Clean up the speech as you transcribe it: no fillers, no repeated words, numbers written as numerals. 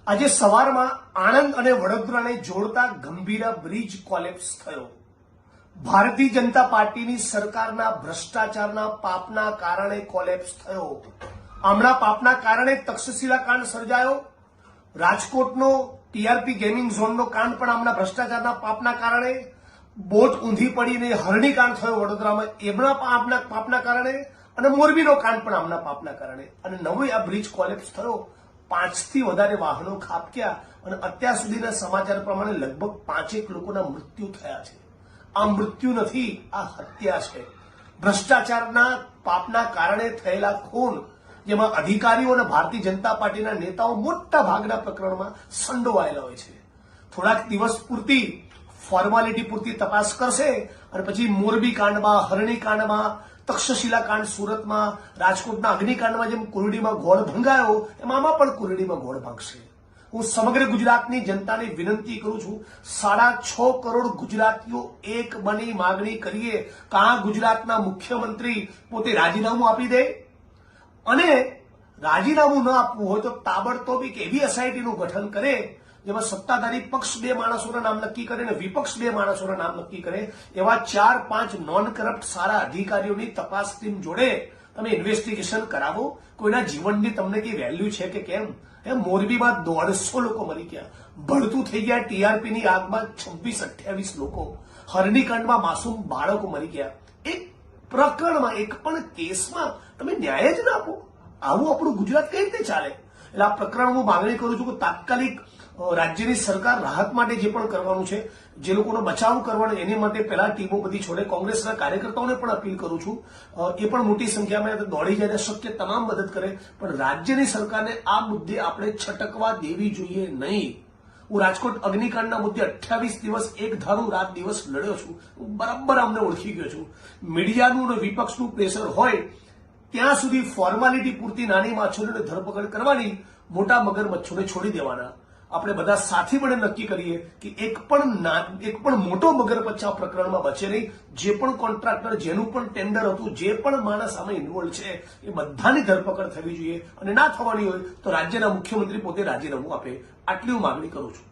આજે સવારમાં આણંદ અને વડોદરાને જોડતા ગંભીરા બ્રિજ કોલેપ્સ થયો. ભારતીય જનતા પાર્ટીની સરકારના ભ્રષ્ટાચારના પાપના કારણે કોલેપ્સ થયો. આમના પાપના કારણે તક્ષશિલા કાંડ સર્જાયો. રાજકોટનો ટીઆરપી ગેમિંગ ઝોનનો કાંડ પણ આમના ભ્રષ્ટાચારના પાપના કારણે. બોટ ઊંધી પડીને હરણી કાંડ થયો વડોદરામાં, એમના પાપના કારણે. અને મોરબીનો કાંડ પણ આમના પાપના કારણે. અને નવો આ બ્રિજ કોલેપ્સ થયો. 5 થી વધારે વાહનો ખાબક્યા અને અત્યાર સુધીના સમાચાર પ્રમાણે લગભગ 5 લોકોના મૃત્યુ થયા છે. આ મૃત્યુ નથી, આ હત્યા છે. ભ્રષ્ટાચારના પાપના કારણે થયેલા ખૂન, જેમાં અધિકારીઓ અને ભારતીય જનતા પાર્ટીના નેતાઓ મોટા ભાગના પ્રકરણમાં સંડોવાયેલા હોય છે. થોડાક દિવસ પૂરતી ફોર્માલિટી પૂરતી તપાસ કરશે અને પછી મોરબી કાંડમાં, હરણી કાંડમાં, તક્ષશિલા કાંડ સુરતમાં, રાજકોટના અગ્નિકાંડમાં જેમ કુરડીમાં ગોળ ભંગાયો એમ આમાં પણ કુરડીમાં ગોળ ભાંગશે. હું સમગ્ર ગુજરાતની જનતાને વિનંતી કરું છું, 6.5 કરોડ ગુજરાતીઓ એક બની માગણી કરીએ કે આ ગુજરાતના મુખ્યમંત્રી પોતે રાજીનામું આપી દે, અને રાજીનામું ન આપવું હોય તો તાબડતોબ એક એવી એસઆઈટીનું ગઠન કરે જેમાં સત્તાધારી પક્ષ 2 માણસોના નામ નક્કી કરે અને વિપક્ષ 2 માણસોના નામ નક્કી કરે. એવા 4-5 નોન કરપ્ટ સારા અધિકારીઓની તપાસ ટીમ જોડે તમે ઇન્વેસ્ટિગેશન કરાવો. કોઈના જીવનની તમને કઈ વેલ્યુ છે કે કેમ? મોરબીમાં 150 લોકો મરી ગયા, ભડતું થઈ ગયા ટીઆરપીની આગમાં 26-28 લોકો, હરણીકાંડમાં માસૂમ બાળકો મરી ગયા. એક પ્રકરણમાં, એક પણ કેસમાં તમે ન્યાય જ ના આપો. આવું આપણું ગુજરાત કઈ રીતે ચાલે? એટલે આ પ્રકરણ હું માંગણી કરું છું કે તાત્કાલિક રાજ્યની સરકાર રાહત માટે જે પણ કરવાનું છે, જે લોકોનો બચાવ કરવાનો એની માટે પહેલા ટીમો બધી છોડે. કોંગ્રેસના કાર્યકર્તાઓને પણ અપીલ કરું છું, એ પણ મોટી સંખ્યામાં દોડી જાય, શક્ય તમામ મદદ કરે. પણ રાજ્યની સરકારને આ મુદ્દે આપણે છટકવા દેવી જોઈએ નહીં. હું રાજકોટ અગ્નિકાંડના મુદ્દે 28 દિવસ એક ધારું રાત દિવસ લડ્યો છું. હું બરાબર અમને ઓળખી ગયો છું. મીડિયાનું અને વિપક્ષનું પ્રેશર હોય ત્યાં સુધી ફોર્માલિટી પૂરતી નાની માછલીઓને ધરપકડ કરવાની, મોટા મગરમચ્છોને છોડી દેવાના. આપણે બધા સાથે મળીને નક્કી કરીએ કે એક પણ મોટો મગરમચ્છ આ પ્રકરણમાં બચે નહીં. જે પણ કોન્ટ્રાક્ટર, જેનું પણ ટેન્ડર હતું, જે પણ માણસ આમાં ઇન્વોલ્વ છે, એ બધાની ધરપકડ થવી જોઈએ. અને ના થવાની હોય તો રાજ્યના મુખ્યમંત્રી પોતે રાજીનામું આપે. આટલી હું માંગણી કરું છું.